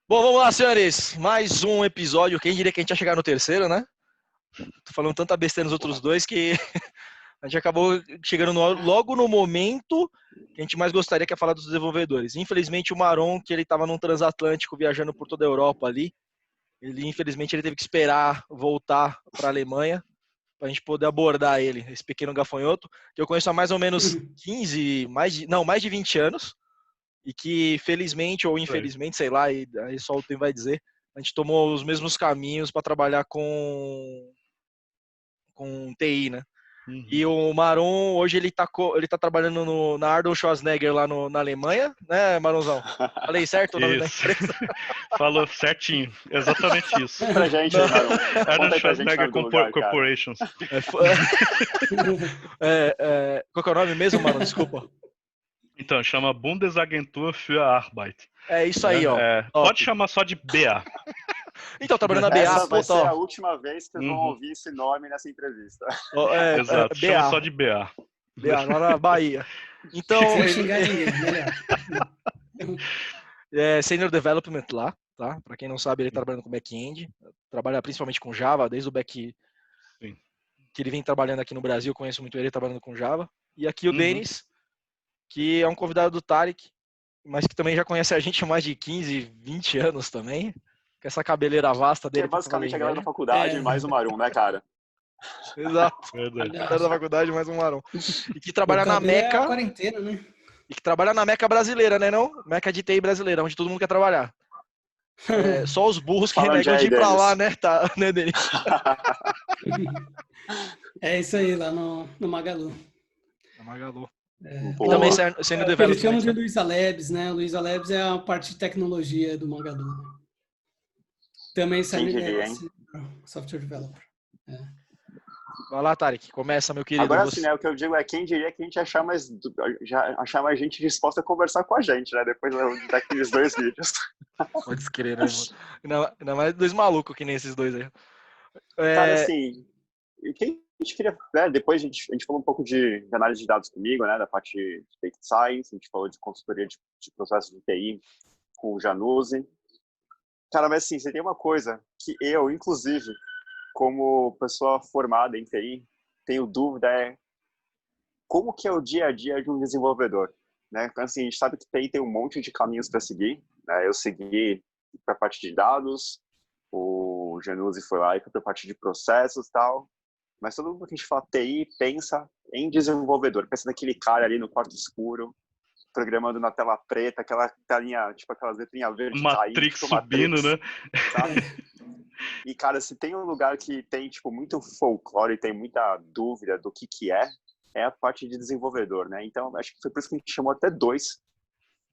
Bom, vamos lá, senhores. Mais um episódio. Quem diria que a gente ia chegar no terceiro, né? Tô falando tanta besteira nos outros dois que a gente acabou chegando logo no momento que a gente mais gostaria, que é falar dos desenvolvedores. Infelizmente, o Maron, que ele estava num transatlântico viajando por toda a Europa ali, infelizmente ele teve que esperar voltar para a Alemanha para a gente poder abordar ele, esse pequeno gafanhoto, que eu conheço há mais ou menos 15, mais de 20 anos. E que, felizmente ou infelizmente, sei lá, e aí só o tempo vai dizer, a gente tomou os mesmos caminhos para trabalhar com TI, né? Uhum. E o Maron, hoje ele tá na Arnold Schwarzenegger lá na Alemanha, né, Maronzão? Falei certo o nome da empresa? Falou certinho, exatamente isso. Pra gente aí, Maron. Arnold Schwarzenegger Corporations. Qual que é o nome mesmo, Maron? Desculpa. Então, chama Bundesagentur für Arbeit. É isso aí, ó. Pode chamar só de BA. Então, trabalhando na BA. Essa vai ser a última vez que vocês vão ouvir esse nome nessa entrevista. Exato, chama só de BA. BA, lá na Bahia. Então, sem xingar ninguém, melhor. Senior Development lá, tá? Para quem não sabe, ele tá trabalhando com back-end, trabalha principalmente com Java, desde o back Sim. Que ele vem trabalhando aqui no Brasil, eu conheço muito ele trabalhando com Java. E aqui o Denis, que é um convidado do Tarek, mas que também já conhece a gente há mais de 15, 20 anos também, com essa cabeleira vasta dele. Que é basicamente a galera da faculdade, mais o Marum, né, cara? Exato. Verdade. A galera da faculdade, mais um Marum. E que trabalha na Meca. É a quarentena, né? E que trabalha na Meca brasileira, né, não? Meca de TI brasileira, onde todo mundo quer trabalhar. Só os burros que renegam de ir pra lá, né, né, Denis? É isso aí, lá no Magalu. Na Magalu. E também sendo development. Eles chamam de Luiza Labs, né? Luiza Labs é a parte de tecnologia do Magalu. Né? Também software developer. Vai lá, Tarek, começa, meu querido. Agora sim, né, o que eu digo é quem diria que a gente achar mais gente disposta a conversar com a gente, né, depois daqueles dois vídeos. Pode escrever, né, mano? Ainda mais dois malucos que nem esses dois aí. Cara, assim, quem a gente queria, né, depois a gente falou um pouco de análise de dados comigo, né, da parte de Data Science, a gente falou de consultoria de processos de TI com o Januzzi. Cara, mas assim, você tem uma coisa que eu, inclusive, como pessoa formada em TI, tenho dúvida como que é o dia a dia de um desenvolvedor, né? Assim, a gente sabe que TI tem um monte de caminhos para seguir, né? Eu segui para a parte de dados, o Januzzi foi lá e foi para a parte de processos e tal, mas todo mundo que a gente fala TI pensa em desenvolvedor, pensa naquele cara ali no quarto escuro, programando na tela preta, aquela telinha, tipo aquelas letrinhas verdes Matrix caindo, subindo, né? Sabe? E, cara, se tem um lugar que tem, tipo, muito folclore e tem muita dúvida do que é a parte de desenvolvedor, né? Então, acho que foi por isso que a gente chamou até 2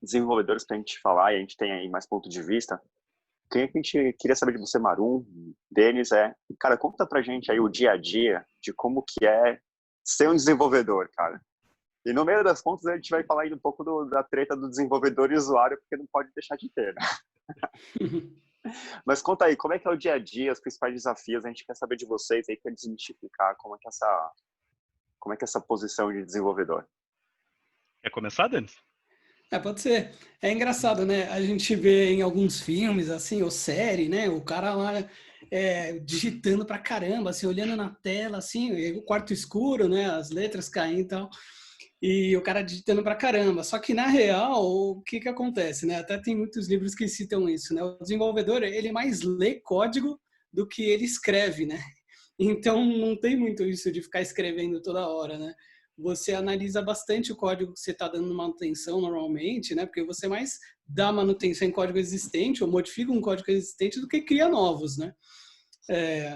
desenvolvedores pra gente falar, e a gente tem aí mais ponto de vista. Quem que a gente queria saber de você, Marum, Denis, cara, conta pra gente aí o dia a dia de como que é ser um desenvolvedor, cara. E no meio das contas a gente vai falar aí um pouco da treta do desenvolvedor e usuário, porque não pode deixar de ter, né? Mas conta aí, como é que é o dia a dia, os principais desafios? A gente quer saber de vocês aí para desmistificar como é que é essa posição de desenvolvedor. Quer começar, Denis? Pode ser. É engraçado, né? A gente vê em alguns filmes, assim, ou série, né? O cara lá digitando pra caramba, assim, olhando na tela, assim, o quarto escuro, né? As letras caindo e tal. E o cara digitando pra caramba. Só que, na real, o que acontece, né? Até tem muitos livros que citam isso, né? O desenvolvedor, ele mais lê código do que ele escreve, né? Então, não tem muito isso de ficar escrevendo toda hora, né? Você analisa bastante o código que você está dando manutenção normalmente, né? Porque você mais dá manutenção em código existente ou modifica um código existente do que cria novos, né?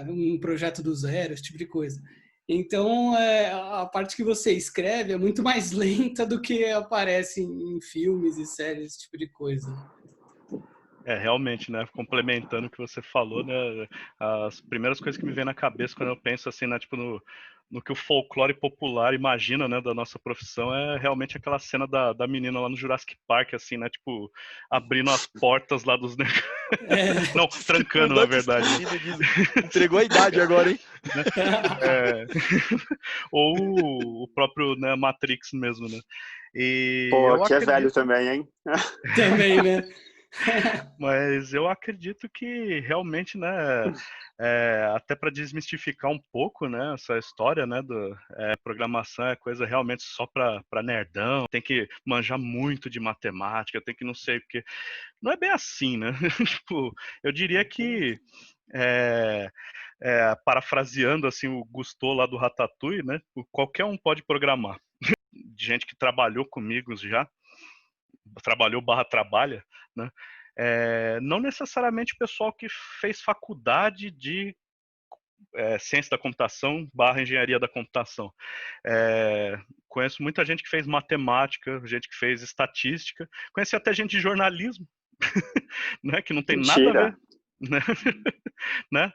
Um projeto do zero, esse tipo de coisa. Então, a parte que você escreve é muito mais lenta do que aparece em filmes e séries, esse tipo de coisa. Realmente, né? Complementando o que você falou, né? As primeiras coisas que me vêm na cabeça quando eu penso assim, né? Tipo, no que o folclore popular imagina, né? Da nossa profissão é realmente aquela cena da menina lá no Jurassic Park, assim, né? Tipo, abrindo as portas lá dos negócios. Não, trancando, na verdade. Entregou a idade agora, hein? Ou o próprio, né, Matrix mesmo, né? E Pô, aqui é velho também, hein? Também, né? Mas eu acredito que realmente, né, até para desmistificar um pouco, né, essa história, né, programação é coisa realmente só para nerdão, tem que manjar muito de matemática, tem que não sei o que. Não é bem assim, né? Tipo, eu diria que é, parafraseando assim o Gusteau lá do Ratatouille, né? Qualquer um pode programar. Gente que trabalhou comigo já, trabalhou barra trabalha, né? Não necessariamente o pessoal que fez faculdade de ciência da computação barra engenharia da computação. Conheço muita gente que fez matemática, gente que fez estatística, conheci até gente de jornalismo, né? Que não tem nada a Mentira. ver, né? Né?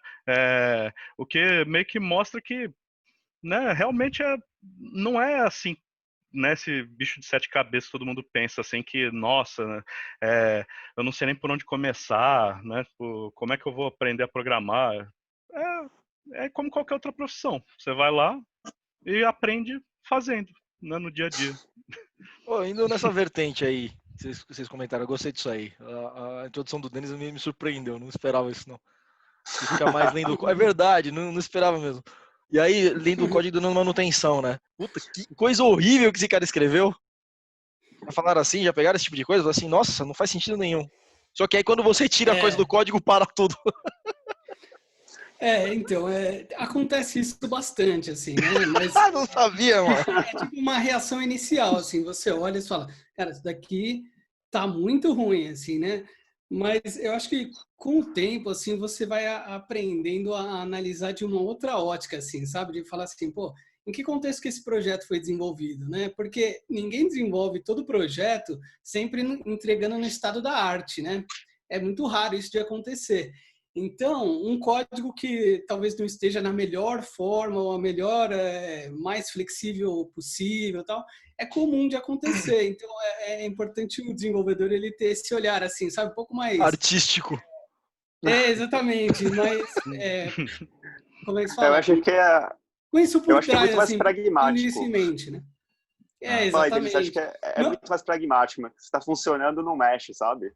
O que meio que mostra que, né, realmente não é assim, né, esse bicho de sete cabeças todo mundo pensa assim que, nossa, né, eu não sei nem por onde começar, né, tipo, como é que eu vou aprender a programar? É como qualquer outra profissão, você vai lá e aprende fazendo, né, no dia a dia. Pô, indo nessa vertente aí, vocês comentaram, eu gostei disso aí. A introdução do Denis me surpreendeu, não esperava isso não. Você fica mais lendo. É verdade, não esperava mesmo. E aí, lendo o código dando manutenção, né? Puta, que coisa horrível que esse cara escreveu. Já falaram assim, já pegaram esse tipo de coisa? Falaram assim, nossa, não faz sentido nenhum. Só que aí quando você tira a coisa do código, para tudo. Então, acontece isso bastante, assim, né? Mas Ah, não sabia, mano. é tipo uma reação inicial, assim, você olha e fala, cara, isso daqui tá muito ruim, assim, né? Mas eu acho que com o tempo, assim, você vai aprendendo a analisar de uma outra ótica, assim, sabe? De falar assim, pô, em que contexto que esse projeto foi desenvolvido, né? Porque ninguém desenvolve todo projeto sempre entregando no estado da arte, né? É muito raro isso de acontecer. Então, um código que talvez não esteja na melhor forma ou a melhor, mais flexível possível, tal, é comum de acontecer. Então, é importante o desenvolvedor ele ter esse olhar assim, sabe, um pouco mais. Artístico. Exatamente, mas como é que se Eu fala? acho que é, Com isso eu por acho que é trás, muito mais assim, tendo isso pragmático. em mente, né? Fala aí, Denis, acho que Exatamente. é Não, muito mais pragmático, mas se está funcionando, não mexe, sabe?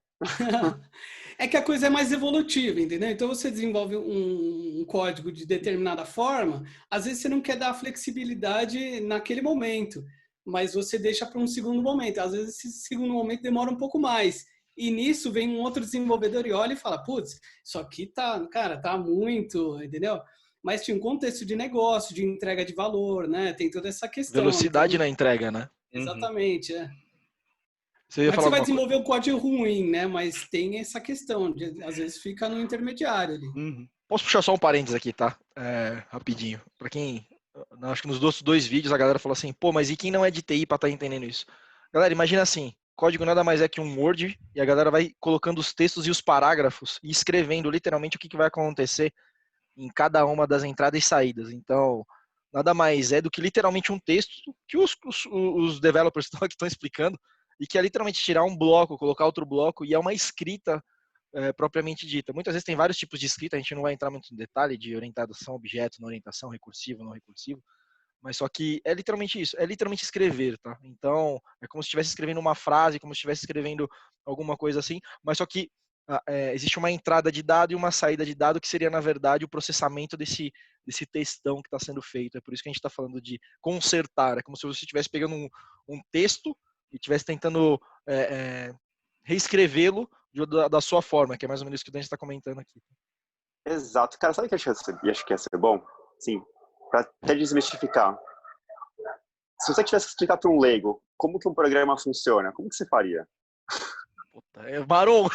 é que a coisa é mais evolutiva, entendeu? Então você desenvolve um código de determinada forma, às vezes você não quer dar flexibilidade naquele momento, mas você deixa para um segundo momento. Às vezes esse segundo momento demora um pouco mais. E nisso vem um outro desenvolvedor e olha e fala, putz, isso aqui tá, cara, tá muito, entendeu? Mas tinha um contexto de negócio, de entrega de valor, né? Tem toda essa questão. Velocidade Então, na entrega, né? Uhum. exatamente, Você ia não é que falar você vai alguma coisa? desenvolver um código ruim, né? Mas tem essa questão, de, às vezes fica no intermediário ali. Uhum. Posso puxar só um parênteses aqui, tá? Rapidinho. Pra quem. Acho que nos dois vídeos a galera falou assim, pô, mas e quem não é de TI pra estar entendendo isso? Galera, imagina assim: código nada mais é que um Word e a galera vai colocando os textos e os parágrafos e escrevendo literalmente o que vai acontecer em cada uma das entradas e saídas. Então, nada mais é do que literalmente um texto que os developers estão explicando e que é literalmente tirar um bloco, colocar outro bloco e é uma escrita propriamente dita. Muitas vezes tem vários tipos de escrita, a gente não vai entrar muito no detalhe de orientação a objeto, não orientação, recursivo, não recursivo, mas só que é literalmente isso, é literalmente escrever, tá? Então, é como se estivesse escrevendo uma frase, como se estivesse escrevendo alguma coisa assim, mas só que existe uma entrada de dado e uma saída de dado que seria, na verdade, o processamento desse textão que está sendo feito. É por isso que a gente está falando de consertar, é como se você estivesse pegando um texto e estivesse tentando reescrevê-lo da sua forma, que é mais ou menos isso que a gente está comentando aqui. Exato. Cara, sabe o que eu acho que ia ser bom? Sim, para até desmistificar. Se você tivesse que explicar para um leigo como que um programa funciona, como que você faria? Puta, Baron!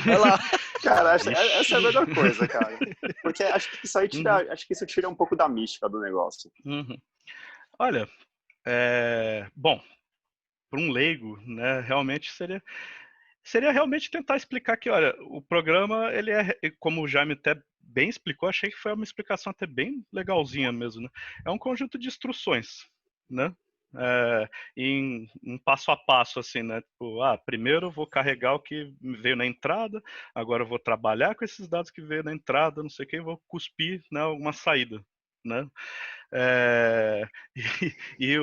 Vai lá. Cara, essa é a melhor coisa, cara. Porque acho que isso aí tira, acho que isso tira um pouco da mística do negócio. Uhum. Olha, bom, para um leigo, né, realmente seria realmente tentar explicar que, olha, o programa, ele como o Jaime até bem explicou, achei que foi uma explicação até bem legalzinha mesmo, né? É um conjunto de instruções, né? Em um passo a passo, assim, né? Tipo, primeiro eu vou carregar o que veio na entrada, agora eu vou trabalhar com esses dados que veio na entrada, não sei o que, e vou cuspir, né, alguma saída, né? E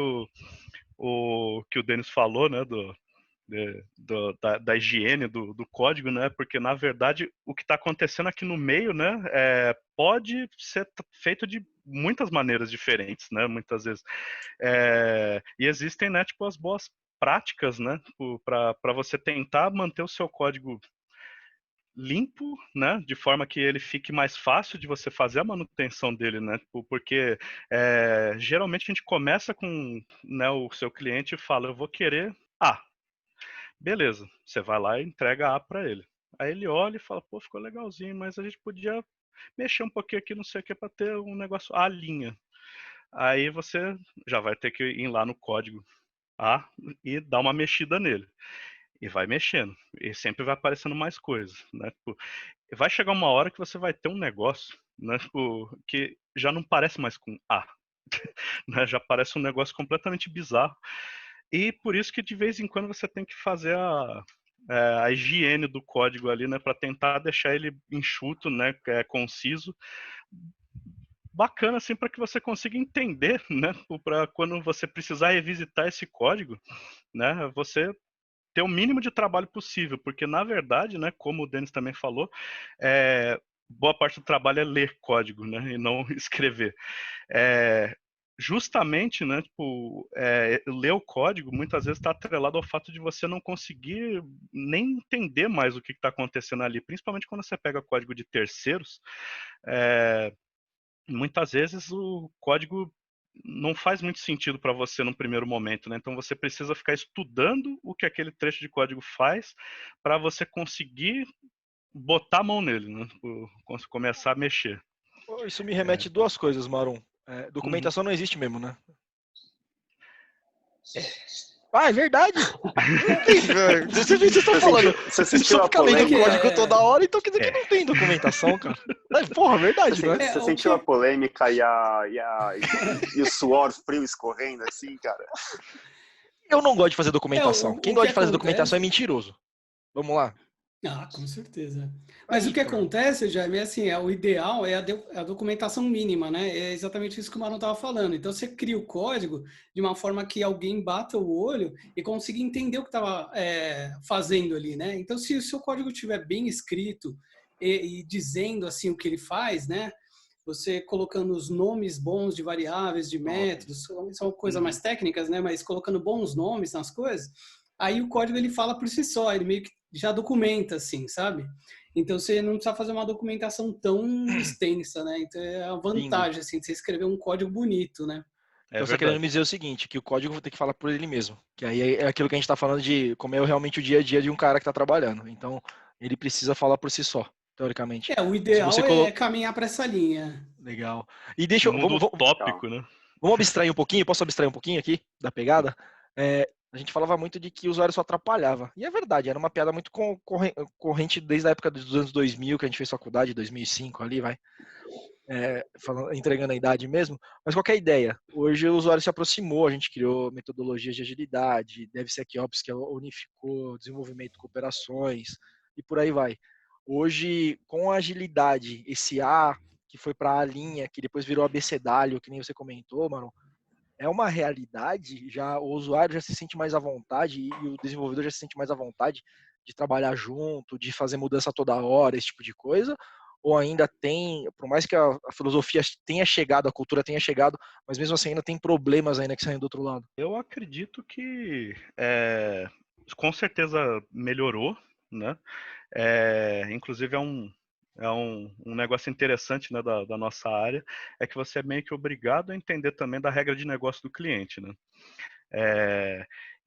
o que o Denis falou, né, da higiene do código, né? Porque, na verdade, o que está acontecendo aqui no meio, né, pode ser feito de muitas maneiras diferentes, né? Muitas vezes. E existem, né, tipo, as boas práticas, né, para você tentar manter o seu código limpo, né, de forma que ele fique mais fácil de você fazer a manutenção dele, né, porque geralmente a gente começa com, né, o seu cliente fala, eu vou querer A. Beleza, você vai lá e entrega A para ele. Aí ele olha e fala, pô, ficou legalzinho, mas a gente podia mexer um pouquinho aqui, não sei o que, para ter um negócio A linha. Aí você já vai ter que ir lá no código A e dar uma mexida nele. E vai mexendo. E sempre vai aparecendo mais coisas, né? Tipo, vai chegar uma hora que você vai ter um negócio, né? Tipo, que já não parece mais com A. Né? Já parece um negócio completamente bizarro. E por isso que de vez em quando você tem que fazer a higiene do código ali, né? Para tentar deixar ele enxuto, né? Conciso. Bacana, assim, para que você consiga entender, né? Para quando você precisar revisitar esse código, né? Você ter o mínimo de trabalho possível, porque na verdade, né, como o Denis também falou, boa parte do trabalho é ler código, né, e não escrever. Justamente, né, tipo, ler o código muitas vezes está atrelado ao fato de você não conseguir nem entender mais o que está acontecendo ali, principalmente quando você pega código de terceiros. Muitas vezes o código não faz muito sentido para você no primeiro momento, né? Então você precisa ficar estudando o que aquele trecho de código faz para você conseguir botar a mão nele, né? Começar a mexer. Isso me remete duas coisas, Marum. Documentação Uhum. não existe mesmo, né? Ah, é verdade! Vocês estão falando. Você Vocês sentiu precisam a ficar lendo polêmica? código toda hora, então quer dizer que não tem documentação, cara. Porra, verdade, não é? Você sentiu a polêmica e o suor frio escorrendo assim, cara? Eu não gosto de fazer documentação. Quem gosta de fazer acontece... documentação é mentiroso. Vamos lá. Ah, com certeza. Mas Aí, o que cara. acontece, Jaime, é assim, o ideal é a documentação mínima, né? É exatamente isso que o Marlon estava falando. Então, você cria o código de uma forma que alguém bata o olho e consiga entender o que estava fazendo ali, né? Então, se o seu código estiver bem escrito e dizendo, assim, o que ele faz, né? Você colocando os nomes bons de variáveis, de métodos, são coisas mais técnicas, né? Mas colocando bons nomes nas coisas, aí o código ele fala por si só, ele meio que já documenta, assim, sabe? Então você não precisa fazer uma documentação tão extensa, né? Então é a vantagem, assim, de você escrever um código bonito, né? Então você está querendo me dizer o seguinte, que o código tem que falar por ele mesmo. Que aí é aquilo que a gente está falando de como é realmente o dia a dia de um cara que está trabalhando. Então ele precisa falar por si só, teoricamente. O Se ideal você é caminhar para essa linha. Legal. E deixa eu. No mundo utópico, né? Vamos abstrair um pouquinho? Posso abstrair um pouquinho aqui da pegada? A gente falava muito de que o usuário só atrapalhava. E é verdade, era uma piada muito corrente desde a época dos anos 2000, que a gente fez faculdade, 2005 ali, vai. Entregando a idade mesmo. Mas qual que é a ideia? Hoje o usuário se aproximou, a gente criou metodologias de agilidade, DevSecOps, que unificou desenvolvimento com operações, e por aí vai. Hoje, com a agilidade, esse A, que foi para a linha, que depois virou abecedário, que nem você comentou, mano, é uma realidade, já o usuário já se sente mais à vontade e o desenvolvedor já se sente mais à vontade de trabalhar junto, de fazer mudança toda hora, esse tipo de coisa, ou ainda tem, por mais que a filosofia tenha chegado, a cultura tenha chegado, mas mesmo assim ainda tem problemas ainda que saem do outro lado? Eu acredito que com certeza melhorou, né? Inclusive é um negócio interessante, né, da nossa área, é que você é meio que obrigado a entender também da regra de negócio do cliente, né?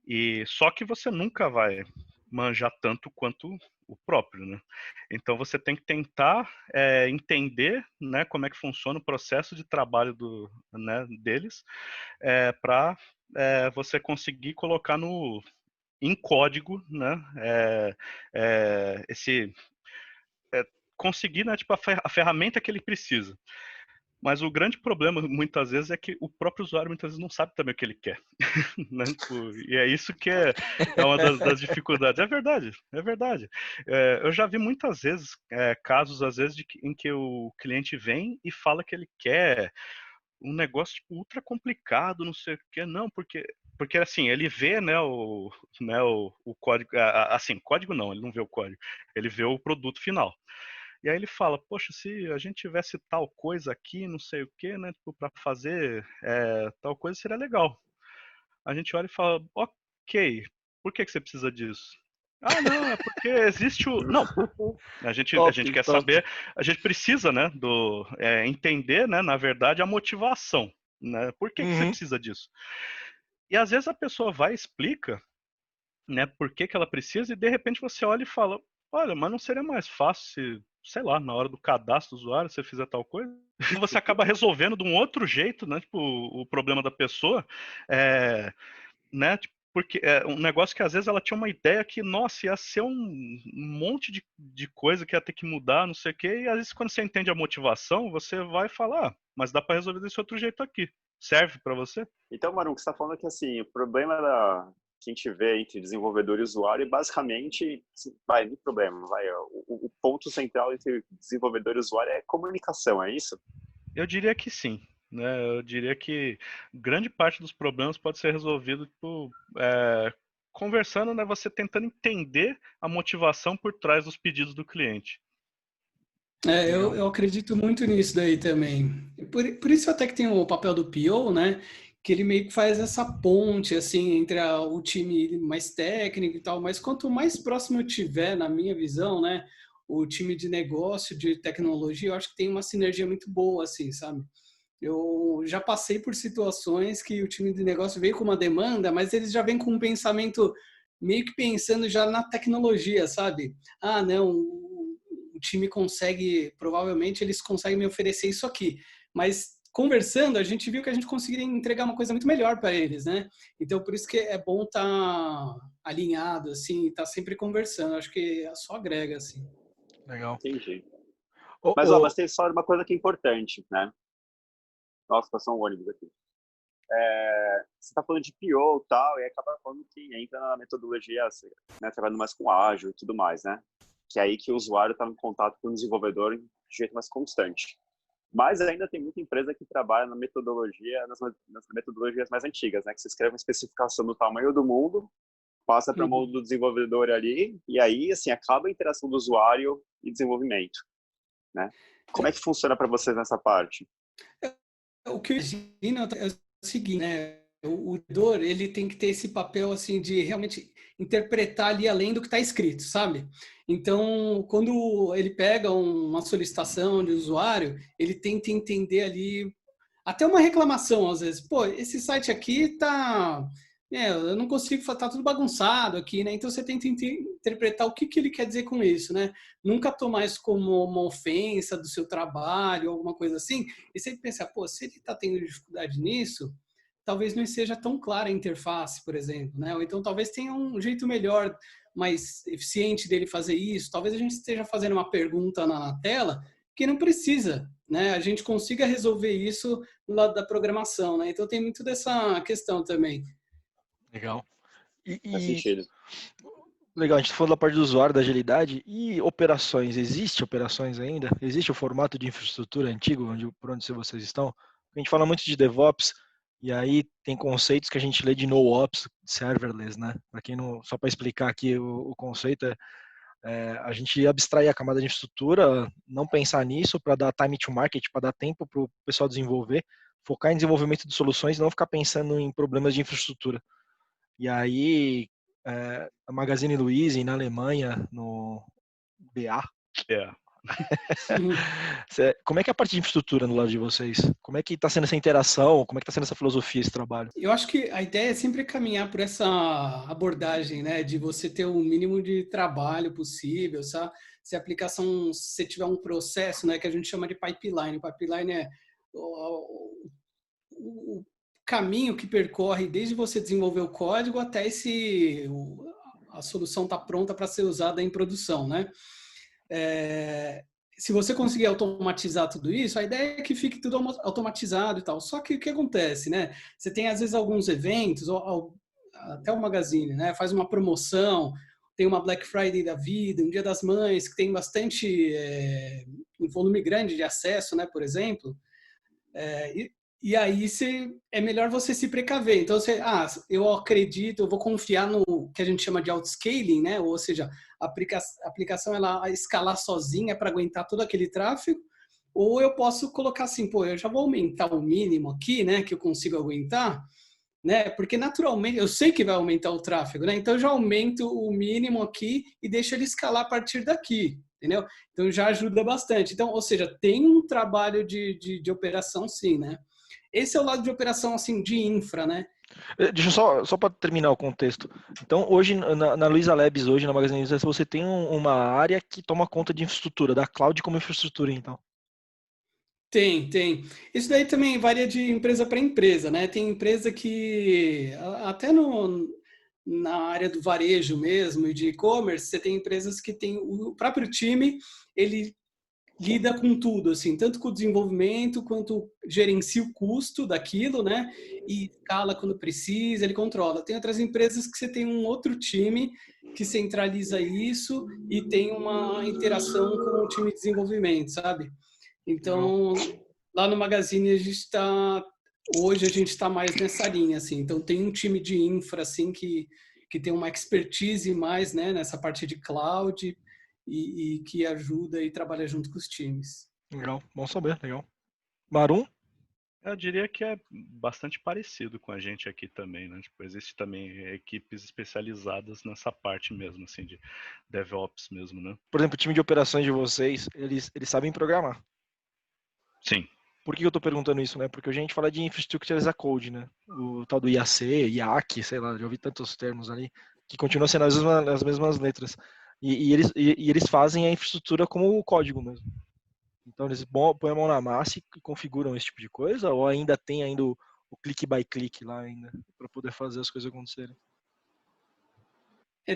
E só que você nunca vai manjar tanto quanto o próprio, né? Então você tem que tentar entender, né, como é que funciona o processo de trabalho deles, para você conseguir colocar em código, né, conseguir, né, tipo, a ferramenta que ele precisa. Mas o grande problema, muitas vezes, é que o próprio usuário, muitas vezes, não sabe também o que ele quer. Né? E é isso que é uma das dificuldades. É verdade, é verdade. Eu já vi muitas vezes casos, às vezes, em que o cliente vem e fala que ele quer um negócio tipo, ultra complicado, não sei o quê. Não, porque porque assim, ele vê, né, o código, assim, código não, ele não vê o código, ele vê o produto final. E aí ele fala, poxa, se a gente tivesse tal coisa aqui, não sei o que, né, tipo, para fazer tal coisa seria legal. A gente olha e fala, ok, por que você precisa disso? Ah, não, é porque existe o... Não, a gente quer saber, a gente precisa, né, entender, né, na verdade, a motivação, né? Por que você precisa disso? E às vezes a pessoa vai e explica, né, por que ela precisa, e de repente você olha e fala, olha, mas não seria mais fácil se, sei lá, na hora do cadastro do usuário você fizer tal coisa? E você acaba resolvendo de um outro jeito, né, tipo, o problema da pessoa, né, tipo, porque é um negócio que às vezes ela tinha uma ideia que, nossa, ia ser um monte de coisa que ia ter que mudar, não sei o quê, e às vezes quando você entende a motivação, você vai falar, mas dá para resolver desse outro jeito aqui. Serve para você? Então, Marum, o que você está falando é que assim, o problema que a gente vê entre desenvolvedor e usuário é basicamente, no problema, o ponto central entre desenvolvedor e usuário é comunicação, é isso? Eu diria que sim. Né? Eu diria que grande parte dos problemas pode ser resolvido tipo, conversando, né? Você tentando entender a motivação por trás dos pedidos do cliente. Eu acredito muito nisso daí também. Por isso até que tem o papel do PO, né? Que ele meio que faz essa ponte, assim, entre o time mais técnico e tal. Mas quanto mais próximo eu tiver, na minha visão, né? O time de negócio, de tecnologia, eu acho que tem uma sinergia muito boa, assim, sabe? Eu já passei por situações que o time de negócio veio com uma demanda, mas eles já vêm com um pensamento meio que pensando já na tecnologia, sabe? Ah, não, o time consegue, provavelmente eles conseguem me oferecer isso aqui, mas conversando, a gente viu que a gente conseguiria entregar uma coisa muito melhor para eles, né? Então, por isso que é bom estar alinhado, assim, estar sempre conversando. Acho que só agrega, assim. Legal. Entendi. Mas tem só uma coisa que é importante, né? Nossa, passou um ônibus aqui. Você está falando de PO e tal, e acaba falando que entra na metodologia, né, trabalhando mais com ágil e tudo mais, né? Que é aí que o usuário está em contato com o desenvolvedor de jeito mais constante. Mas ainda tem muita empresa que trabalha nas metodologias mais antigas, né? Que você escreve uma especificação do tamanho do mundo, passa para a mão do desenvolvedor ali, e aí, assim, acaba a interação do usuário e desenvolvimento, né? Como é que funciona para vocês nessa parte? O que eu imagino é o seguinte, né? O editor, ele tem que ter esse papel, assim, de realmente interpretar ali além do que está escrito, sabe? Então, quando ele pega uma solicitação de usuário, ele tenta entender ali, até uma reclamação, às vezes. Pô, esse site aqui tá... eu não consigo, tá tudo bagunçado aqui, né? Então, você tenta interpretar o que ele quer dizer com isso, né? Nunca tomar isso como uma ofensa do seu trabalho, alguma coisa assim, e sempre pensar, pô, se ele está tendo dificuldade nisso, talvez não seja tão clara a interface, por exemplo, né? Ou então talvez tenha um jeito melhor, mais eficiente dele fazer isso. Talvez a gente esteja fazendo uma pergunta na tela que não precisa, né? A gente consiga resolver isso no lado da programação, né? Então tem muito dessa questão também. Legal. Faz sentido. Legal, a gente falou da parte do usuário, da agilidade e operações. Existe operações ainda? Existe o formato de infraestrutura antigo, por onde vocês estão? A gente fala muito de DevOps, e aí tem conceitos que a gente lê de NoOps, serverless, né? Para quem não, só para explicar aqui o conceito a gente abstrair a camada de infraestrutura, não pensar nisso para dar time to market, para dar tempo para o pessoal desenvolver, focar em desenvolvimento de soluções e não ficar pensando em problemas de infraestrutura. E aí, a Magazine Luiza, na Alemanha, no BA. Como é que é a parte de infraestrutura no lado de vocês? Como é que está sendo essa interação? Como é que está sendo essa filosofia, esse trabalho? Eu acho que a ideia é sempre caminhar por essa abordagem, né? De você ter o mínimo de trabalho possível, sabe? Se a aplicação, se tiver um processo, né? Que a gente chama de pipeline. Pipeline é o caminho que percorre desde você desenvolver o código até a solução está pronta para ser usada em produção, né? Se você conseguir automatizar tudo isso, a ideia é que fique tudo automatizado e tal. Só que o que acontece, né? Você tem às vezes alguns eventos, até o Magazine, né? Faz uma promoção, tem uma Black Friday da vida, um Dia das Mães, que tem bastante, um volume grande de acesso, né? Por exemplo. E aí é melhor você se precaver. Então, eu acredito, eu vou confiar no que a gente chama de autoscaling, né? Ou seja, a aplicação ela escalar sozinha para aguentar todo aquele tráfego. Ou eu posso colocar assim, pô, eu já vou aumentar o mínimo aqui, né? Que eu consigo aguentar, né? Porque naturalmente eu sei que vai aumentar o tráfego, né? Então eu já aumento o mínimo aqui e deixo ele escalar a partir daqui, entendeu? Então já ajuda bastante. Então, ou seja, tem um trabalho de operação, sim, né? Esse é o lado de operação assim de infra, né? Deixa eu só para terminar o contexto. Então, hoje na Luiza Labs, hoje na Magazine Luiza, você tem uma área que toma conta de infraestrutura, da cloud como infraestrutura, então. Tem. Isso daí também varia de empresa para empresa, né? Tem empresa que, até na área do varejo mesmo e de e-commerce, você tem empresas que tem o próprio time, ele lida com tudo, assim, tanto com o desenvolvimento quanto gerencia o custo daquilo, né? E escala quando precisa, ele controla. Tem outras empresas que você tem um outro time que centraliza isso e tem uma interação com o time de desenvolvimento, sabe? Legal. Então, lá no Magazine hoje a gente está mais nessa linha, assim. Então tem um time de infra assim que tem uma expertise mais, né, nessa parte de cloud e que ajuda e trabalha junto com os times. Legal, bom saber, legal. Marum? Eu diria que é bastante parecido com a gente aqui também, né? Tipo, existe também equipes especializadas nessa parte mesmo, assim, de DevOps mesmo, né? Por exemplo, o time de operações de vocês, eles sabem programar. Sim. Por que eu estou perguntando isso, né? Porque hoje a gente fala de Infrastructure as a Code, né? O tal do IAC, IAC, sei lá, já ouvi tantos termos ali, que continuam sendo as mesmas letras. E eles fazem a infraestrutura como o código mesmo. Então eles põem a mão na massa e configuram esse tipo de coisa? Ou ainda tem o click by click lá ainda, para poder fazer as coisas acontecerem?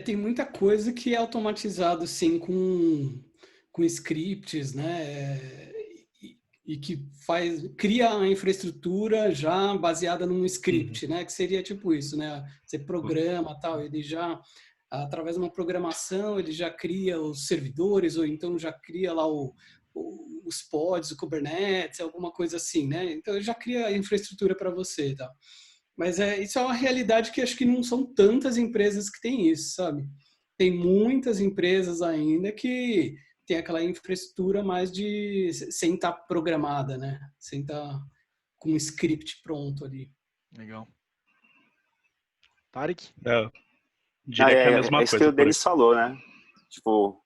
Tem muita coisa que é automatizado, sim, com scripts, né? E que cria a infraestrutura já baseada num Uhum. script, né? Que seria tipo isso, né? Você programa tal, ele já, através de uma programação, ele já cria os servidores, ou então já cria lá os pods, o Kubernetes, alguma coisa assim, né? Então ele já cria a infraestrutura para você, tá? Mas isso é uma realidade que acho que não são tantas empresas que têm isso, sabe? Tem muitas empresas ainda que tem aquela infraestrutura mais de sem estar programada, né? Sem estar com um script pronto ali. Legal. Tarek? Eu Ah, diria que é a mesma é isso que coisa o por Denis aqui. falou, né? Tipo,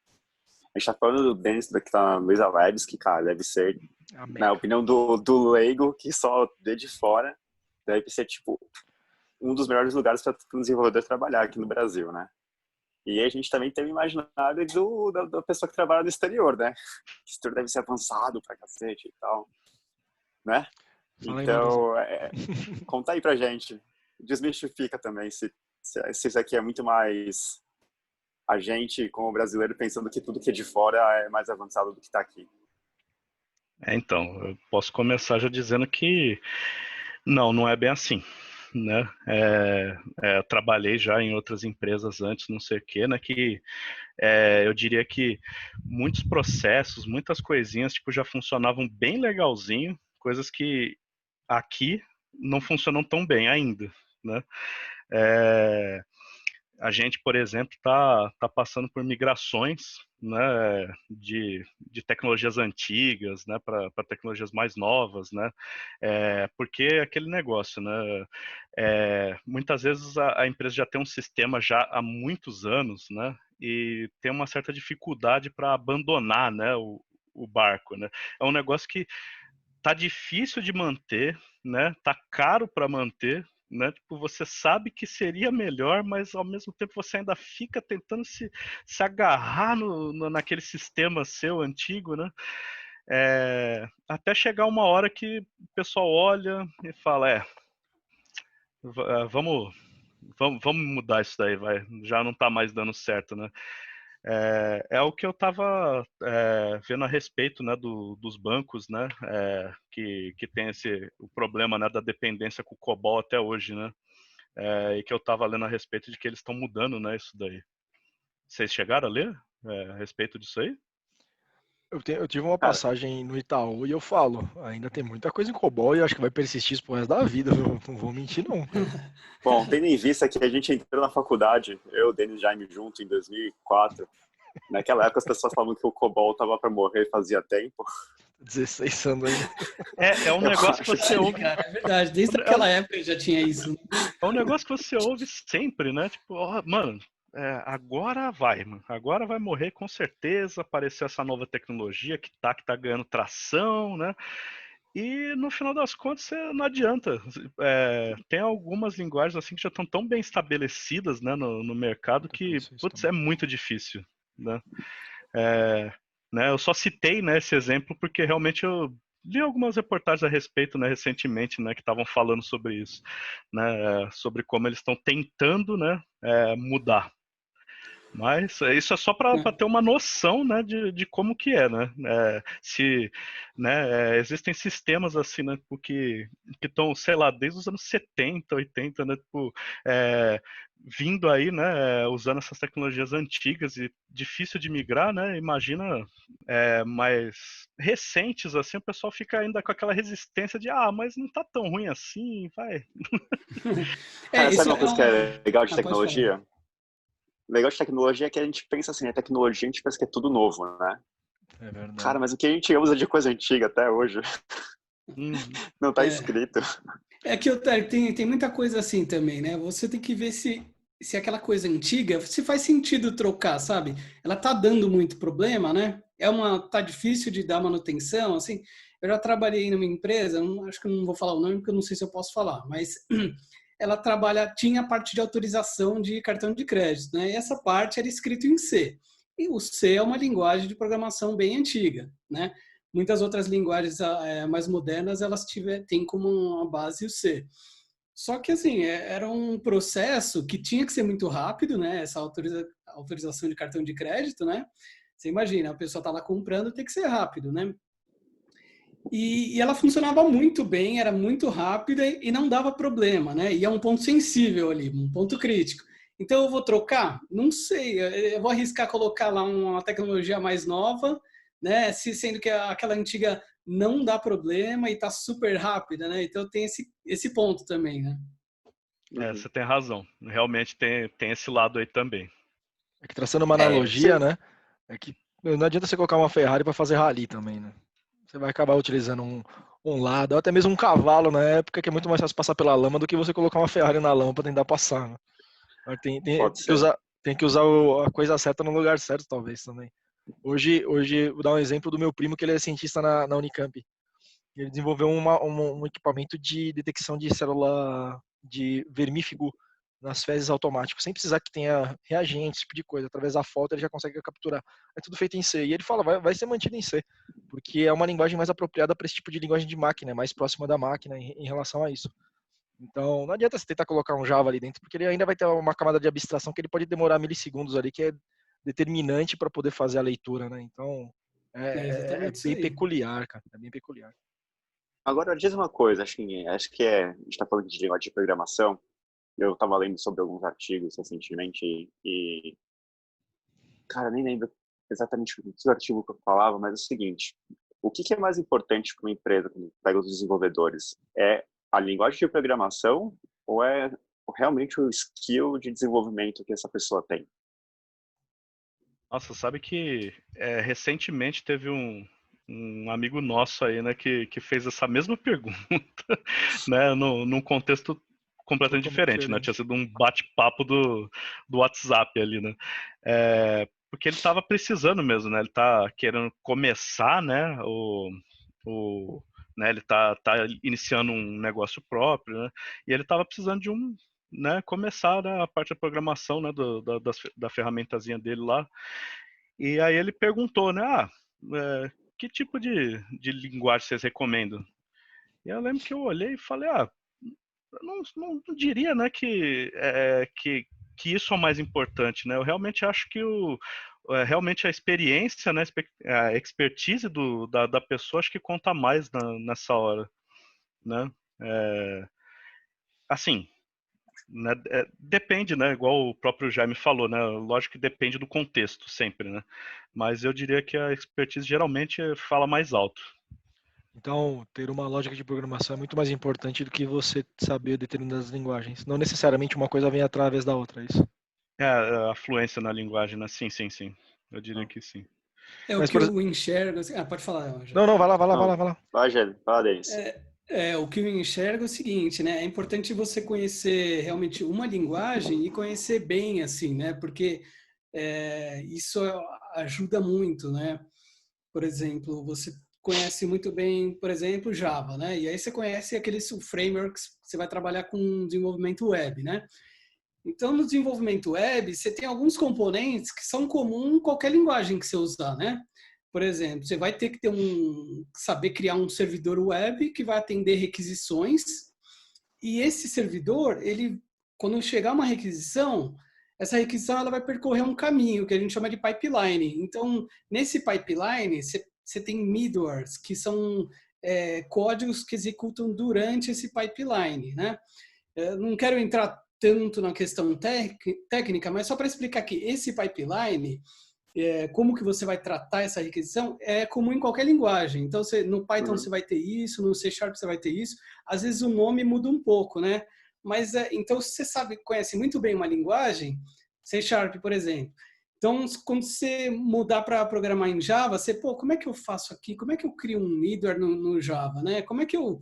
a gente tá falando do Denis que tá no Luiza Labs, que, cara, deve ser, A na Meca. opinião do leigo, que só vê de fora, deve ser, tipo, um dos melhores lugares para um desenvolvedor trabalhar aqui no Brasil, né? E a gente também tem o imaginário da pessoa que trabalha no exterior, né? Que isso tudo deve ser avançado pra cacete e tal, né? Fala aí, Maruzão. Então, conta aí pra gente. Desmistifica também se isso aqui é muito mais a gente, como brasileiro, pensando que tudo que é de fora é mais avançado do que tá aqui. Então, eu posso começar já dizendo que não é bem assim, né? Eu trabalhei já em outras empresas antes, não sei o quê, né? Que eu diria que muitos processos, muitas coisinhas, tipo, já funcionavam bem legalzinho, coisas que aqui não funcionam tão bem ainda, né? É, a gente, por exemplo, tá passando por migrações, né, de tecnologias antigas, né, para tecnologias mais novas, né, porque é aquele negócio, né, muitas vezes a empresa já tem um sistema já há muitos anos, né, e tem uma certa dificuldade para abandonar, né, o barco, né. É um negócio que tá difícil de manter, né? Tá caro para manter, né? Tipo, você sabe que seria melhor, mas ao mesmo tempo você ainda fica tentando se agarrar naquele sistema seu antigo, né? Até chegar uma hora que o pessoal olha e fala, vamos mudar isso daí, vai. Já não tá mais dando certo, né? É o que eu estava vendo a respeito, né, dos bancos, né, que tem o problema, né, da dependência com o COBOL até hoje, né, e que eu estava lendo a respeito de que eles estão mudando, né, isso daí. Vocês chegaram a ler a respeito disso aí? Eu tive uma passagem no Itaú e eu falo, ainda tem muita coisa em COBOL e eu acho que vai persistir isso pro resto da vida, viu? Não vou mentir não. Bom, tendo em vista que a gente entrou na faculdade, eu, Denis e Jaime junto em 2004, naquela época as pessoas falavam que o COBOL tava para morrer fazia tempo. 16 anos ainda. É um Eu negócio que acho você que- ouve. Cara, é verdade. Desde aquela época já tinha isso. É um negócio que você ouve sempre, né? Tipo, ó, mano, agora vai, mano. Agora vai morrer com certeza. Apareceu essa nova tecnologia que tá ganhando tração, né? E no final das contas não adianta. Tem algumas linguagens assim que já estão tão bem estabelecidas, né, no mercado que, putz, é muito difícil, né? Eu só citei, né, esse exemplo porque realmente eu li algumas reportagens a respeito, né, recentemente, né, que estavam falando sobre isso, né, sobre como eles estão tentando, né, mudar. Mas isso é só para ter uma noção, né, de como que é, né? Se, né, existem sistemas assim, né, tipo, que estão, sei lá, desde os anos 70, 80, né, tipo, vindo aí, né, usando essas tecnologias antigas e difícil de migrar, né? Imagina mais recentes, assim, o pessoal fica ainda com aquela resistência de, mas não tá tão ruim assim, vai. Cara, sabe Isso uma é coisa que é legal de pode falar. tecnologia? O legal de tecnologia é que a gente pensa assim, a tecnologia a gente pensa que é tudo novo, né? É verdade. Cara, mas o que a gente usa de coisa antiga até hoje não tá escrito. É que tem muita coisa assim também, né? Você tem que ver se aquela coisa antiga, se faz sentido trocar, sabe? Ela tá dando muito problema, né? Tá difícil de dar manutenção, assim. Eu já trabalhei numa empresa, acho que eu não vou falar o nome porque eu não sei se eu posso falar, mas ela tinha a parte de autorização de cartão de crédito, né? E essa parte era escrito em C. E o C é uma linguagem de programação bem antiga, né? Muitas outras linguagens mais modernas, elas têm como uma base o C. Só que, assim, era um processo que tinha que ser muito rápido, né? Essa autorização de cartão de crédito, né? Você imagina, a pessoa está lá comprando, tem que ser rápido, né? E ela funcionava muito bem, era muito rápida e não dava problema, né? E é um ponto sensível ali, um ponto crítico. Então, eu vou trocar? Não sei, eu vou arriscar colocar lá uma tecnologia mais nova, né? Sendo que aquela antiga não dá problema e está super rápida, né? Então, tem esse ponto também, né? Você tem razão. Realmente tem esse lado aí também. É que traçando uma analogia, né? É que não adianta você colocar uma Ferrari para fazer rally também, né? Você vai acabar utilizando um lado, ou até mesmo um cavalo na época, que é muito mais fácil passar pela lama do que você colocar uma Ferrari na lama para tentar passar, né? Tem que usar a coisa certa no lugar certo, talvez, também. Hoje, vou dar um exemplo do meu primo, que ele é cientista na Unicamp. Ele desenvolveu um equipamento de detecção de célula de vermífugo nas fezes automáticas, sem precisar que tenha reagentes, esse tipo de coisa. Através da foto ele já consegue capturar. É tudo feito em C. E ele fala, vai ser mantido em C, porque é uma linguagem mais apropriada para esse tipo de linguagem de máquina, mais próxima da máquina em relação a isso. Então, não adianta você tentar colocar um Java ali dentro, porque ele ainda vai ter uma camada de abstração que ele pode demorar milissegundos ali, que é determinante para poder fazer a leitura, né? Então, É é exatamente isso bem aí. peculiar, cara. É bem peculiar. Agora, diz uma coisa, acho que a gente está falando de linguagem de programação, eu estava lendo sobre alguns artigos recentemente cara, nem lembro exatamente o que artigo que eu falava, mas é o seguinte, o que é mais importante para uma empresa quando pega os desenvolvedores? É a linguagem de programação ou é realmente o skill de desenvolvimento que essa pessoa tem? Nossa, sabe que recentemente teve um amigo nosso aí, né, que fez essa mesma pergunta, né, num contexto completamente diferente, né, tinha sido um bate-papo do WhatsApp ali, né, porque ele estava precisando mesmo, né, ele tá querendo começar, né, né, ele tá iniciando um negócio próprio, né, e ele estava precisando de né, começar, né, a parte da programação, né, da ferramentazinha dele lá. E aí ele perguntou, né, que tipo de linguagem vocês recomendam? E eu lembro que eu olhei e falei, eu não diria, né, que isso é o mais importante, né? Eu realmente acho que realmente a experiência, né, a expertise da pessoa, acho que conta mais nessa hora, né? Assim, né, depende, né? Igual o próprio Jaime falou, né? Lógico que depende do contexto sempre, né? Mas eu diria que a expertise geralmente fala mais alto. Então, ter uma lógica de programação é muito mais importante do que você saber determinadas linguagens. Não necessariamente uma coisa vem através da outra, é isso? A fluência na linguagem, né? Sim. Eu diria que sim. É o Mas, que por eu enxergo. Assim, pode falar, Ângelo. Não, vai lá, vai lá, vai lá, Não, vai lá. vai, Gênio, fala, Denis. O que eu enxergo é o seguinte, né? É importante você conhecer realmente uma linguagem e conhecer bem, assim, né? Porque isso ajuda muito, né? Por exemplo, você conhece muito bem, por exemplo, Java, né? E aí você conhece aqueles frameworks que você vai trabalhar com desenvolvimento web, né? Então, no desenvolvimento web, você tem alguns componentes que são comuns em qualquer linguagem que você usar, né? Por exemplo, você vai ter que saber criar um servidor web que vai atender requisições, e esse servidor, ele, quando chegar uma requisição, essa requisição ela vai percorrer um caminho que a gente chama de pipeline. Então, nesse pipeline, você tem middlewares, que são códigos que executam durante esse pipeline, né? Eu não quero entrar tanto na questão técnica, mas só para explicar que esse pipeline, como que você vai tratar essa requisição, é comum em qualquer linguagem. Então, no Python você vai ter isso, no C# você vai ter isso. Às vezes o nome muda um pouco, né? Mas, então, se você conhece muito bem uma linguagem, C#, por exemplo. Então, quando você mudar para programar em Java, como é que eu faço aqui? Como é que eu crio um middleware no Java, né? Como é que eu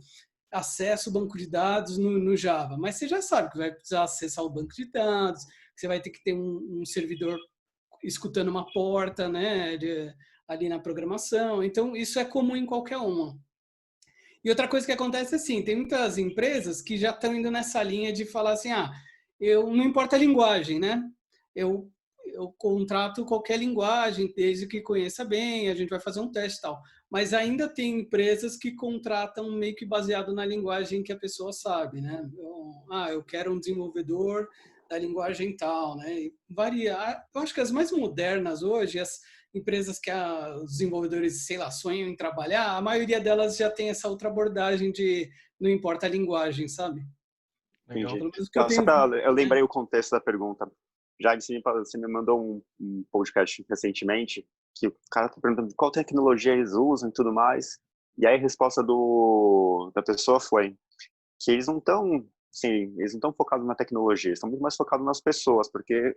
acesso o banco de dados no Java? Mas você já sabe que vai precisar acessar o banco de dados, que você vai ter que ter um servidor escutando uma porta, né, ali na programação. Então, isso é comum em qualquer uma. E outra coisa que acontece é assim, tem muitas empresas que já estão indo nessa linha de falar assim, não importa a linguagem, né? Eu contrato qualquer linguagem, desde que conheça bem, a gente vai fazer um teste e tal. Mas ainda tem empresas que contratam meio que baseado na linguagem que a pessoa sabe, né? Eu quero um desenvolvedor da linguagem tal, né? E varia. Eu acho que as mais modernas hoje, as empresas que os desenvolvedores, sei lá, sonham em trabalhar, a maioria delas já tem essa outra abordagem de não importa a linguagem, sabe? Legal. Entendi. Pelo menos que eu Não, só tenho para visto, eu né? lembrei o contexto da pergunta. Já você me mandou um podcast recentemente que o cara tá perguntando qual tecnologia eles usam e tudo mais. E aí a resposta da pessoa foi que eles não estão, sim, eles não estão focados na tecnologia, eles estão muito mais focados nas pessoas, porque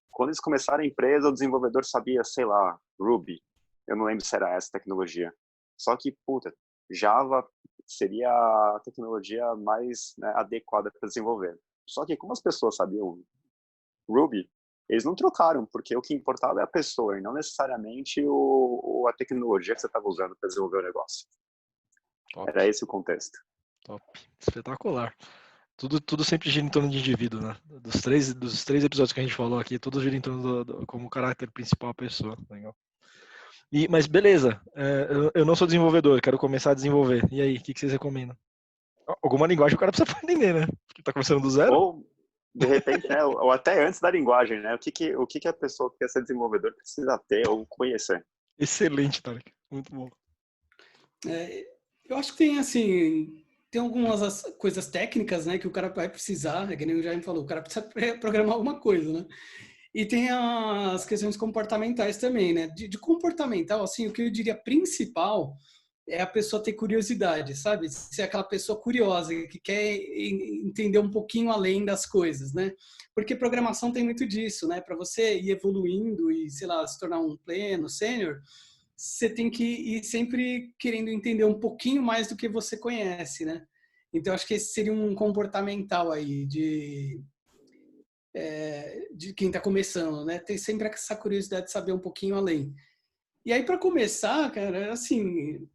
quando eles começaram a empresa, o desenvolvedor sabia, sei lá, Ruby. Eu não lembro se era essa tecnologia. Só que, puta, Java seria a tecnologia mais, né, adequada para desenvolver. Só que como as pessoas sabiam Ruby, eles não trocaram, porque o que importava é a pessoa e não necessariamente a tecnologia que você estava usando para desenvolver o negócio. Top, Era esse o contexto. top. Espetacular. Tudo sempre gira em torno de indivíduo, né? Dos três episódios que a gente falou aqui, tudo gira em torno como caráter principal a pessoa. Legal. Mas beleza, eu não sou desenvolvedor, quero começar a desenvolver. E aí, o que vocês recomendam? Alguma linguagem o cara precisa aprender, né? Porque tá começando do zero. Ou, de repente, né, ou até antes da linguagem, né? O que a pessoa que quer ser desenvolvedor precisa ter ou conhecer? Excelente, Tarek. Muito bom. Eu acho que tem, assim, tem algumas coisas técnicas, né, que o cara vai precisar, que nem o Jaime falou, o cara precisa programar alguma coisa, né? E tem as questões comportamentais também, né? De comportamental, assim, o que eu diria principal é a pessoa ter curiosidade, sabe? Ser aquela pessoa curiosa, que quer entender um pouquinho além das coisas, né? Porque programação tem muito disso, né? Para você ir evoluindo e, sei lá, se tornar um pleno, sênior, você tem que ir sempre querendo entender um pouquinho mais do que você conhece, né? Então, acho que esse seria um comportamental aí de quem está começando, né? Ter sempre essa curiosidade de saber um pouquinho além. E aí, para começar, cara, assim,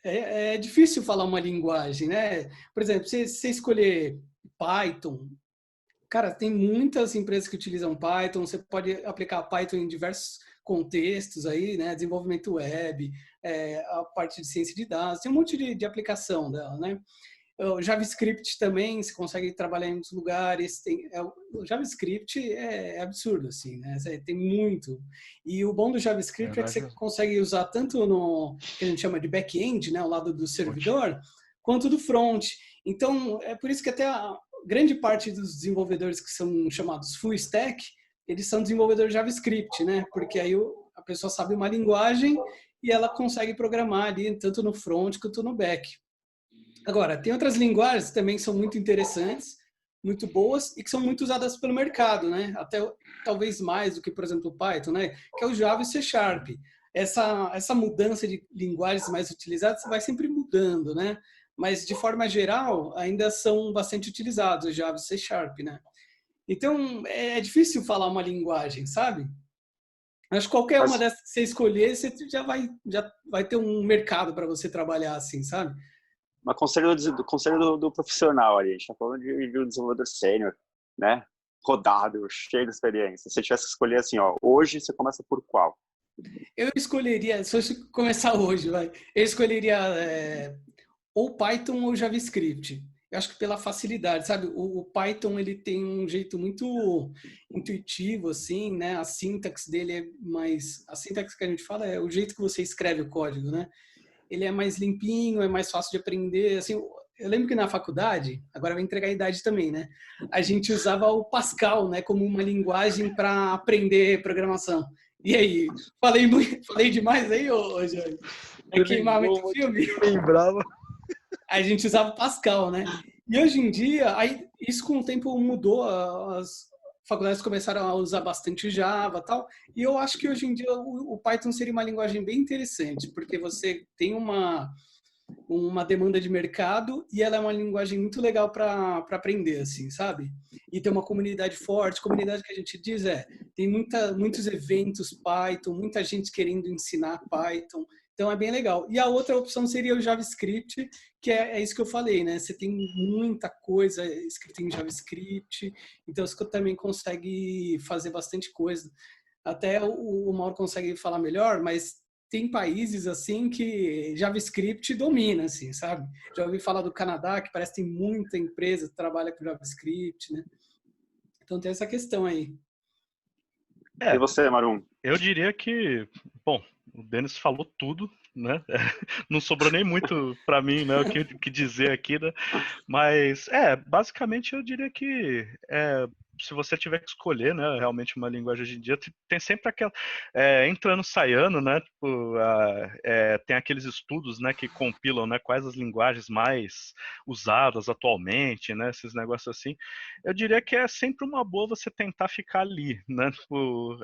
é difícil falar uma linguagem, né? Por exemplo, você escolher Python, cara, tem muitas empresas que utilizam Python, você pode aplicar Python em diversos contextos aí, né? Desenvolvimento web, a parte de ciência de dados, tem um monte de aplicação dela, né? O JavaScript também, você consegue trabalhar em muitos lugares. O JavaScript é absurdo, assim, né? Tem muito. E o bom do JavaScript é que você consegue usar tanto no que a gente chama de back-end, né? O lado do servidor, quanto do front. Então, é por isso que até grande parte dos desenvolvedores que são chamados full stack, eles são desenvolvedores JavaScript, né? Porque aí a pessoa sabe uma linguagem e ela consegue programar ali tanto no front quanto no back. Agora, tem outras linguagens que também são muito interessantes, muito boas e que são muito usadas pelo mercado, né? Até talvez mais do que, por exemplo, o Python, né? Que é o Java e o C Sharp. Essa mudança de linguagens mais utilizadas vai sempre mudando, né? Mas, de forma geral, ainda são bastante utilizados o Java e o C Sharp, né? Então, é difícil falar uma linguagem, sabe? Acho que qualquer uma dessas que você escolher, você já vai ter um mercado para você trabalhar assim, sabe? Mas conselho do profissional ali, a gente está falando de um desenvolvedor sênior, né? Rodado, cheio de experiência. Se você tivesse que escolher assim, ó, hoje você começa por qual? Eu escolheria, se eu começar hoje, eu escolheria ou Python ou JavaScript. Eu acho que pela facilidade, sabe? O Python, ele tem um jeito muito intuitivo, assim, né? A sintaxe dele é mais... A sintaxe que a gente fala é o jeito que você escreve o código, né? Ele é mais limpinho, é mais fácil de aprender, assim... Eu lembro que na faculdade, agora vai entregar a idade também, né? A gente usava o Pascal, né? Como uma linguagem para aprender programação. E aí, falei demais aí, ô Jânio? É queimar muito filme? Lembrava. A gente usava o Pascal, né? E hoje em dia, aí, isso com o tempo mudou, as faculdades começaram a usar bastante Java e tal, e eu acho que hoje em dia o Python seria uma linguagem bem interessante, porque você tem uma demanda de mercado e ela é uma linguagem muito legal para aprender, assim, sabe? E tem uma comunidade forte. Comunidade que a gente diz tem muitos eventos Python, muita gente querendo ensinar Python. Então é bem legal. E a outra opção seria o JavaScript, que é isso que eu falei, né? Você tem muita coisa escrita em JavaScript, então você também consegue fazer bastante coisa. Até o Mauro consegue falar melhor, mas tem países assim que JavaScript domina, assim, sabe? Já ouvi falar do Canadá, que parece que tem muita empresa que trabalha com JavaScript, né? Então tem essa questão aí. E você, Marum? Eu diria que, bom, o Denis falou tudo, né? Não sobrou nem muito para mim, né? O que dizer aqui, né? Mas, basicamente eu diria que se você tiver que escolher, né, realmente uma linguagem hoje em dia, tem sempre aquela entrando, saindo, né, tipo, tem aqueles estudos, né, que compilam, né, quais as linguagens mais usadas atualmente, né, esses negócios assim. Eu diria que é sempre uma boa você tentar ficar ali, né, tipo,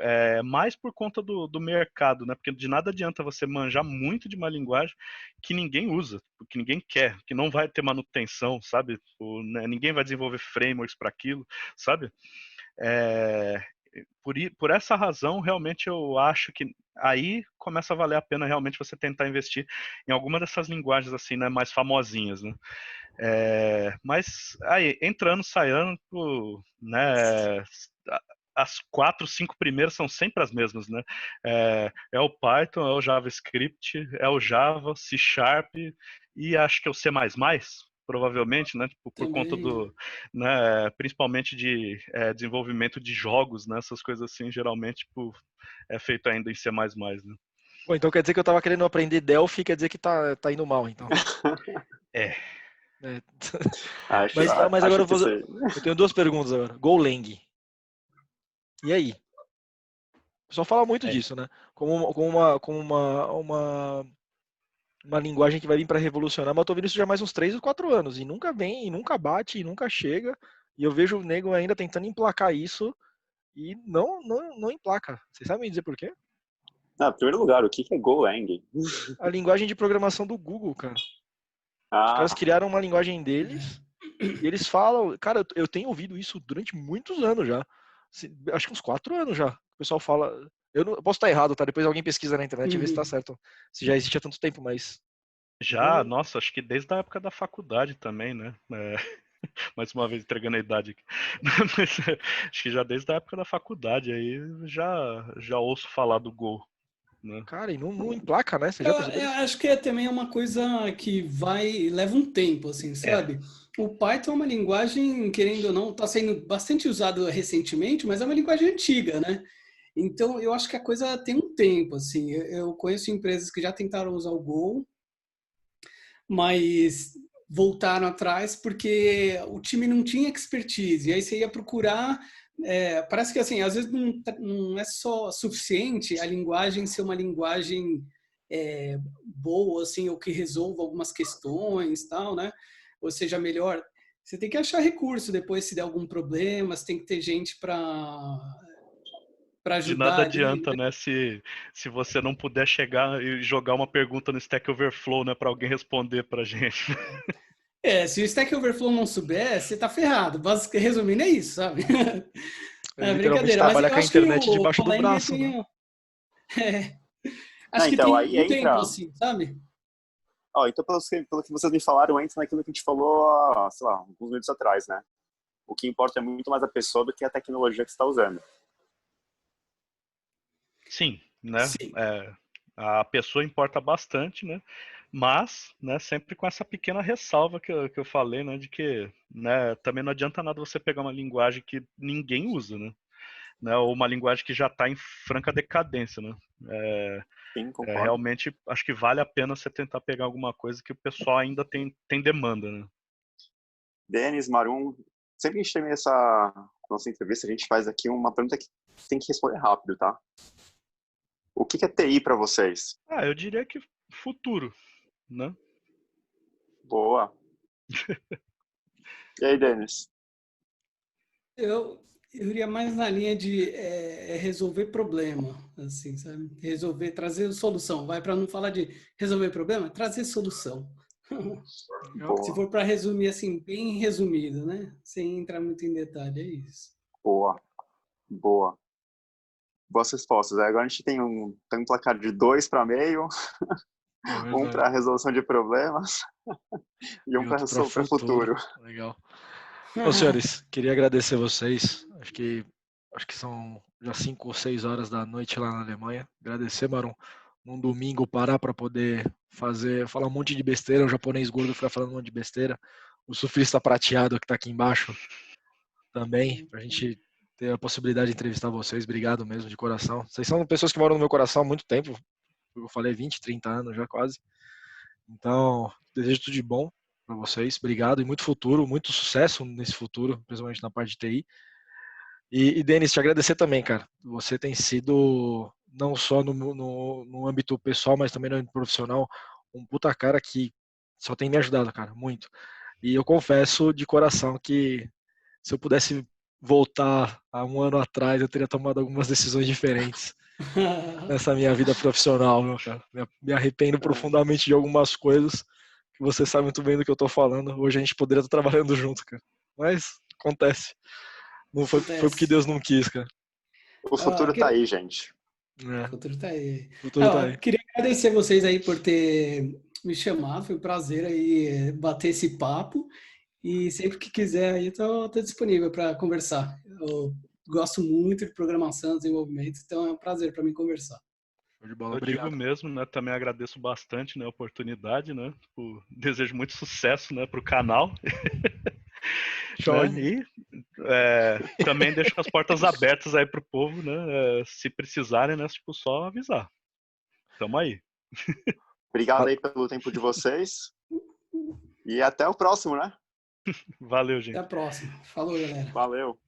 mais por conta do mercado, né, porque de nada adianta você manjar muito de uma linguagem que ninguém usa, que ninguém quer, que não vai ter manutenção, sabe? Tipo, né, ninguém vai desenvolver frameworks para aquilo, sabe? Por essa razão, realmente eu acho que aí começa a valer a pena realmente você tentar investir em alguma dessas linguagens assim, né, mais famosinhas, né? Mas aí, entrando, saindo, né, as 4, 5 primeiras são sempre as mesmas, né? É o Python, é o JavaScript, é o Java, C Sharp e acho que é o C++, provavelmente, né? Tipo, por conta do, né, principalmente de desenvolvimento de jogos, né? Essas coisas assim, geralmente, tipo, é feito ainda em C++, né? Bom, então quer dizer que eu tava querendo aprender Delphi, quer dizer que tá indo mal, então. Mas agora eu tenho 2 perguntas agora. Golang. E aí? O pessoal fala muito disso, né? Como uma linguagem que vai vir para revolucionar, mas eu tô vendo isso já há mais uns 3 ou 4 anos, e nunca vem, e nunca bate, e nunca chega, e eu vejo o nego ainda tentando emplacar isso, e não emplaca. Vocês sabem me dizer por quê? Em primeiro lugar, o que é Golang? A linguagem de programação do Google, cara. Os caras criaram uma linguagem deles, e eles falam... Cara, eu tenho ouvido isso durante muitos anos já. Acho que uns 4 anos já. O pessoal fala... Eu posso estar errado, tá? Depois alguém pesquisa na internet e vê se tá certo. Se já existe há tanto tempo, mas... Já, nossa, acho que desde a época da faculdade também, né? Mais uma vez entregando a idade aqui. Mas, acho que já desde a época da faculdade aí já ouço falar do Go. Né? Cara, e não emplaca, né? Você já eu acho que também é uma coisa que leva um tempo, assim, sabe? O Python é uma linguagem, querendo ou não, está sendo bastante usado recentemente, mas é uma linguagem antiga, né? Então, eu acho que a coisa tem um tempo, assim. Eu conheço empresas que já tentaram usar o Go, mas voltaram atrás porque o time não tinha expertise. E aí você ia procurar. Parece que assim, às vezes não é só suficiente a linguagem ser uma linguagem boa, assim, ou que resolva algumas questões, tal, né? Ou seja, melhor. Você tem que achar recurso depois se der algum problema. Você tem que ter gente para De ajudar nada ali, adianta, né? né, se você não puder chegar e jogar uma pergunta no Stack Overflow, né, para alguém responder pra gente. Se o Stack Overflow não souber, você tá ferrado. Resumindo, é isso, sabe? É Literalmente brincadeira, mas trabalha eu com a acho que internet o debaixo do Polang braço, né? tem, é, Não, acho que então, tem aí um tempo entra... assim, sabe? Ó, então, pelo que vocês me falaram, entra naquilo que a gente falou, sei lá, alguns minutos atrás, né? O que importa é muito mais a pessoa do que a tecnologia que você está usando. Sim, né? Sim. A pessoa importa bastante, né? Mas, né, sempre com essa pequena ressalva que eu falei, né, de que, né, também não adianta nada você pegar uma linguagem que ninguém usa, né, ou uma linguagem que já está em franca decadência, né? Sim, concordo. Realmente, acho que vale a pena você tentar pegar alguma coisa que o pessoal ainda tem demanda, né? Denis, Marum, sempre que a gente termina essa nossa entrevista, a gente faz aqui uma pergunta que tem que responder rápido, tá? O que é TI para vocês? Eu diria que futuro, né? Boa. E aí, Denis? Eu iria mais na linha de resolver problema, assim, sabe? Resolver, trazer solução. Vai para não falar de resolver problema, trazer solução. Se Boa, for para resumir assim, bem resumido, né? Sem entrar muito em detalhe, é isso. boa, boa. Boas respostas. Aí agora a gente tem um placar de 2 para meio, É um verdade. para resolução de problemas e um E para outro para futuro. futuro. Legal. Bom, senhores, queria agradecer vocês. Acho que são já 5 ou 6 horas da noite lá na Alemanha. Agradecer, Marum, num domingo parar para poder falar um monte de besteira. O japonês gordo ficar falando um monte de besteira. O surfista prateado que está aqui embaixo também, para a gente ter a possibilidade de entrevistar vocês. Obrigado mesmo, de coração. Vocês são pessoas que moram no meu coração há muito tempo. Eu falei 20, 30 anos já quase. Então, desejo tudo de bom para vocês. Obrigado e muito futuro, muito sucesso nesse futuro, principalmente na parte de TI. E Denis, te agradecer também, cara. Você tem sido, não só no âmbito pessoal, mas também no âmbito profissional, um puta cara que só tem me ajudado, cara, muito. E eu confesso de coração que se eu pudesse voltar a um ano atrás, eu teria tomado algumas decisões diferentes nessa minha vida profissional, meu cara. Me arrependo profundamente de algumas coisas que você sabe muito bem do que eu tô falando. Hoje a gente poderia estar trabalhando junto, cara. Mas acontece. Não foi porque Acontece. Deus não quis, cara. O futuro tá aí, gente. O É, futuro tá aí. o futuro tá aí. Queria agradecer vocês aí por ter me chamado. Foi um prazer aí bater esse papo. E sempre que quiser aí, tô disponível para conversar. Eu gosto muito de programação, desenvolvimento, então é um prazer para mim conversar. Show de bola, Eu digo obrigado. mesmo, né? Também agradeço bastante, né, a oportunidade, né? Desejo muito sucesso, né, pro canal, Show. né? E também deixo as portas abertas aí pro povo, né? Se precisarem, né? Tipo, só avisar. Tamo aí. Obrigado aí pelo tempo de vocês. E até o próximo, né? Valeu, Até gente. a próxima. Falou, galera. Valeu.